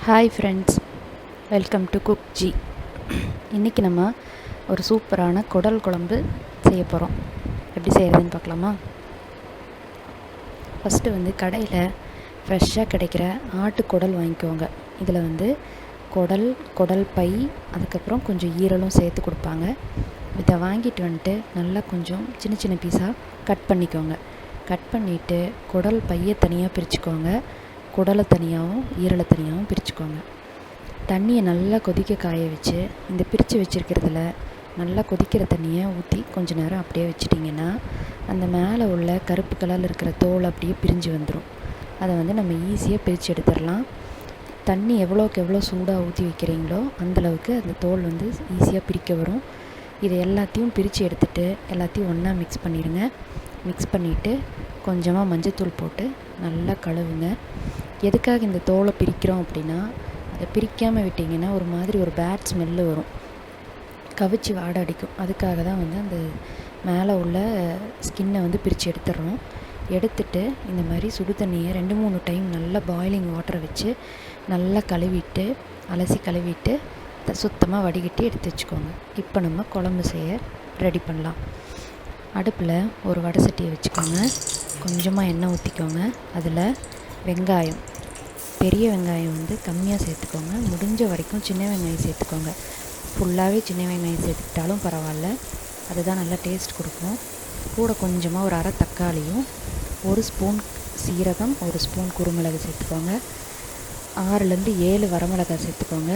Hi friends, welcome to குக்ஜி. இன்றைக்கி நம்ம ஒரு சூப்பரான குடல் குழம்பு செய்ய போகிறோம். எப்படி செய்கிறதுன்னு பார்க்கலாமா? ஃபஸ்ட்டு கடையில் ஃப்ரெஷ்ஷாக கிடைக்கிற ஆட்டு குடல் வாங்கிக்கோங்க. இதில் குடல் பை, அதுக்கப்புறம் கொஞ்சம் ஈரலும் சேர்த்து கொடுப்பாங்க. இதை வாங்கிட்டு நல்லா கொஞ்சம் சின்ன சின்ன பீஸாக கட் பண்ணிக்கோங்க. கட் பண்ணிவிட்டு குடல் பையை தனியாக பிரிச்சுக்கோங்க. குடலை தனியாகவும் ஈரலை தனியாகவும் பிரிச்சுக்கோங்க. தண்ணியை நல்லா கொதிக்க காய வச்சு இந்த பிரித்து வச்சுருக்கிறதுல நல்லா கொதிக்கிற தண்ணியை ஊற்றி கொஞ்சம் நேரம் அப்படியே வச்சிட்டிங்கன்னா அந்த மேலே உள்ள கருப்பு கலரில் இருக்கிற தோல் அப்படியே பிரிஞ்சு வந்துடும். அதை நம்ம ஈஸியாக பிரித்து எடுத்துடலாம். தண்ணி எவ்வளோக்கு எவ்வளோ சூடாக ஊற்றி வைக்கிறீங்களோ அந்தளவுக்கு அந்த தோல் ஈஸியாக பிரிக்க வரும். இதை எல்லாத்தையும் பிரித்து எடுத்துகிட்டு எல்லாத்தையும் ஒன்றா மிக்ஸ் பண்ணிடுங்க. மிக்ஸ் பண்ணிவிட்டு கொஞ்சமாக மஞ்சத்தூள் போட்டு நல்லா கழுவுங்க. எதுக்காக இந்த தோலை பிரிக்கிறோம் அப்படின்னா, அதை பிரிக்காமல் விட்டிங்கன்னா ஒரு மாதிரி ஒரு பேட் ஸ்மெல்லு வரும், கவிச்சி வாடை அடிக்கும். அதுக்காக தான் அந்த மேலே உள்ள ஸ்கின்னை பிரித்து எடுத்துடுறோம். எடுத்துட்டு இந்த மாதிரி சுடு தண்ணியை 2-3 டைம் நல்லா பாயிலிங் வாட்டரை வச்சு நல்லா கழுவிட்டு அலசி கழுவிட்டு சுத்தமாக வடிகட்டி எடுத்து வச்சுக்கோங்க. இப்போ நம்ம குழம்பு செய்ய ரெடி பண்ணலாம். அடுப்பில் ஒரு வடை சட்டியை வச்சுக்கோங்க. கொஞ்சமாக எண்ணெய் ஊற்றிக்கோங்க. அதில் வெங்காயம், பெரிய வெங்காயம் கம்மியாக சேர்த்துக்கோங்க. முடிஞ்ச வரைக்கும் சின்ன வெங்காயம் சேர்த்துக்கோங்க. ஃபுல்லாகவே சின்ன வெங்காயம் சேர்த்துக்கிட்டாலும் பரவாயில்ல, அதுதான் நல்லா டேஸ்ட் கொடுக்கும். கூட கொஞ்சமாக ஒரு அரை தக்காளியும் 1 ஸ்பூன் சீரகம், 1 ஸ்பூன் குருமிளகு சேர்த்துக்கோங்க. 6-7 வரமிளகாய் சேர்த்துக்கோங்க.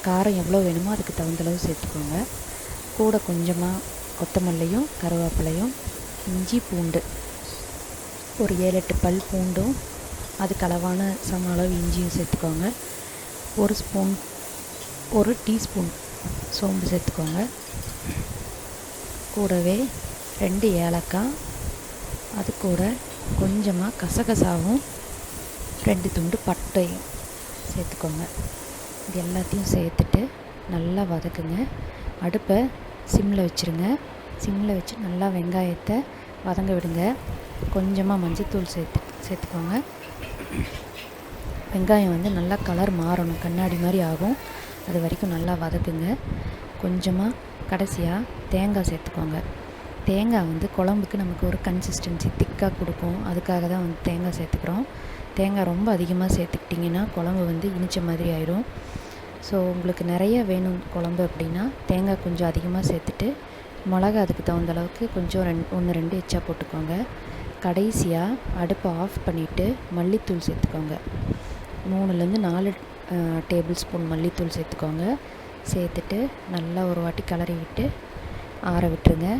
காரம் எவ்வளோ வேணுமோ அதுக்கு தகுந்தளவு சேர்த்துக்கோங்க. கூட கொஞ்சமாக கொத்தமல்லியும் கருவேப்பிலையும், இஞ்சி பூண்டு ஒரு 7-8 பல் பூண்டும் அதுக்கு அளவான சம அளவு இஞ்சியும் சேர்த்துக்கோங்க. 1 டீஸ்பூன் சோம்பு சேர்த்துக்கோங்க. கூடவே 2 ஏலக்காய், அது கூட கொஞ்சமாக கசகசாவும் 2 துண்டு பட்டையும் சேர்த்துக்கோங்க. இது எல்லாத்தையும் சேர்த்துட்டு நல்லா வதக்குங்க. அடுப்பை சிம்மில் வச்சுருங்க. சிம்மில் வச்சு நல்லா வெங்காயத்தை வதங்க விடுங்க. கொஞ்சமாக மஞ்சத்தூள் சேர்த்துக்கோங்க. வெங்காயம் நல்லா கலர் மாறணும், கண்ணாடி மாதிரி ஆகும். அது வரைக்கும் நல்லா வதக்குங்க. கொஞ்சமாக கடைசியாக தேங்காய் சேர்த்துக்கோங்க. தேங்காய் குழம்புக்கு நமக்கு ஒரு கன்சிஸ்டன்சி திக்காக கொடுக்கும். அதுக்காக தான் தேங்காய் சேர்த்துக்கிறோம். தேங்காய் ரொம்ப அதிகமாக சேர்த்துக்கிட்டிங்கன்னா குழம்பு இனிச்ச மாதிரி ஆயிடும். ஸோ உங்களுக்கு நிறைய வேணும் குழம்பு அப்படின்னா தேங்காய் கொஞ்சம் அதிகமாக சேர்த்துட்டு மிளகா அதுக்கு தகுந்த அளவுக்கு கொஞ்சம் 1-2 எச்சா போட்டுக்கோங்க. கடைசியாக அடுப்பை ஆஃப் பண்ணிவிட்டு மல்லித்தூள் சேர்த்துக்கோங்க. 3-4 டேபிள் ஸ்பூன் மல்லித்தூள் சேர்த்துக்கோங்க. சேர்த்துட்டு நல்லா ஒரு வாட்டி கிளறி விட்டு ஆற விட்டுருங்க.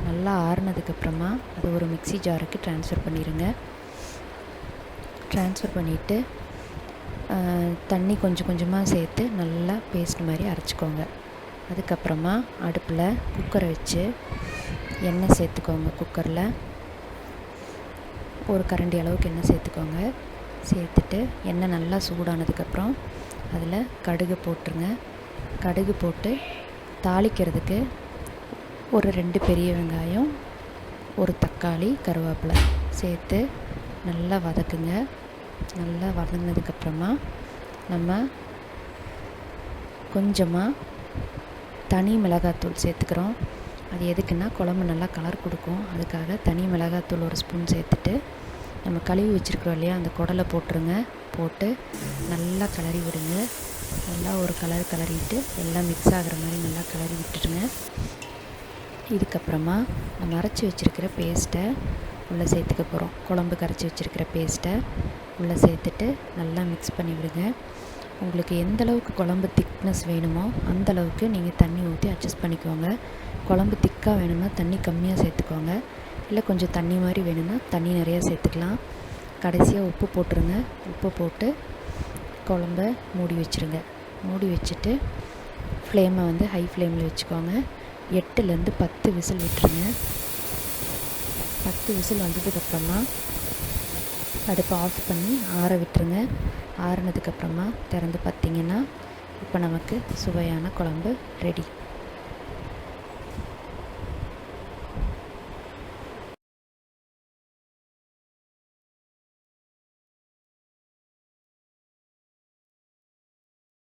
நல்லா ஆறுனதுக்கப்புறமா அது ஒரு மிக்ஸி ஜாருக்கு ட்ரான்ஸ்ஃபர் பண்ணிடுங்க. ட்ரான்ஸ்ஃபர் பண்ணிவிட்டு தண்ணி கொஞ்சம் கொஞ்சமாக சேர்த்து நல்லா பேஸ்ட் மாதிரி அரைச்சிக்கோங்க. அதுக்கப்புறமா அடுப்பில் குக்கரை வச்சு எண்ணெய் சேர்த்துக்கோங்க. குக்கரில் ஒரு கரண்டி அளவுக்கு எண்ணெய் சேர்த்துக்கோங்க. சேர்த்துட்டு எண்ணெய் நல்லா சூடானதுக்கப்புறம் அதில் கடுகு போட்டுருங்க. கடுகு போட்டு தாளிக்கிறதுக்கு ஒரு 2 பெரிய வெங்காயம், 1 தக்காளி, கருவேப்பிலை சேர்த்து நல்லா வதக்குங்க. நல்லா வதங்கினதுக்கப்புறமா நம்ம கொஞ்சமாக தனி மிளகாத்தூள் சேர்த்துக்கிறோம். அது எதுக்குன்னா குழம்பு நல்லா கலர் கொடுக்கும். அதுக்காக தனி மிளகாத்தூள் 1 ஸ்பூன் சேர்த்துட்டு நம்ம கழுவி வச்சுருக்கிறோம் இல்லையா, அந்த குடலை போட்டுருங்க. போட்டு நல்லா கிளறி விடுங்க. நல்லா ஒரு கிளறிட்டு எல்லாம் மிக்ஸ் ஆகிற மாதிரி நல்லா கிளறி விட்டுருங்க. இதுக்கப்புறமா நம்ம அரைச்சி வச்சுருக்கிற பேஸ்ட்டை உள்ளே சேர்த்துக்க போகிறோம். குழம்பு கரைச்சி வச்சுருக்கிற பேஸ்ட்டை உள்ளே சேர்த்துட்டு நல்லா மிக்ஸ் பண்ணி விடுங்க. உங்களுக்கு எந்தளவுக்கு குழம்பு திக்னஸ் வேணுமோ அந்தளவுக்கு நீங்கள் தண்ணி ஊற்றி அட்ஜஸ்ட் பண்ணிக்கோங்க. குழம்பு திக்காக வேணும்னா தண்ணி கம்மியாக சேர்த்துக்கோங்க. இல்லை கொஞ்சம் தண்ணி மாதிரி வேணும்னா தண்ணி நிறையா சேர்த்துக்கலாம். கடைசியாக உப்பு போட்டுருங்க. உப்பு போட்டு குழம்ப மூடி வச்சுருங்க. மூடி வச்சுட்டு ஃப்ளேமை ஹை ஃப்ளேமில் வச்சுக்கோங்க. 8-10 விசில் விட்டுருங்க. 10 விசில் வந்ததுக்கப்புறமா அடுப்பை ஆஃப் பண்ணி ஆற விட்டுருங்க. ஆறுனதுக்கப்புறமா திறந்து பார்த்திங்கன்னா இப்போ நமக்கு சுவையான குழம்பு ரெடி.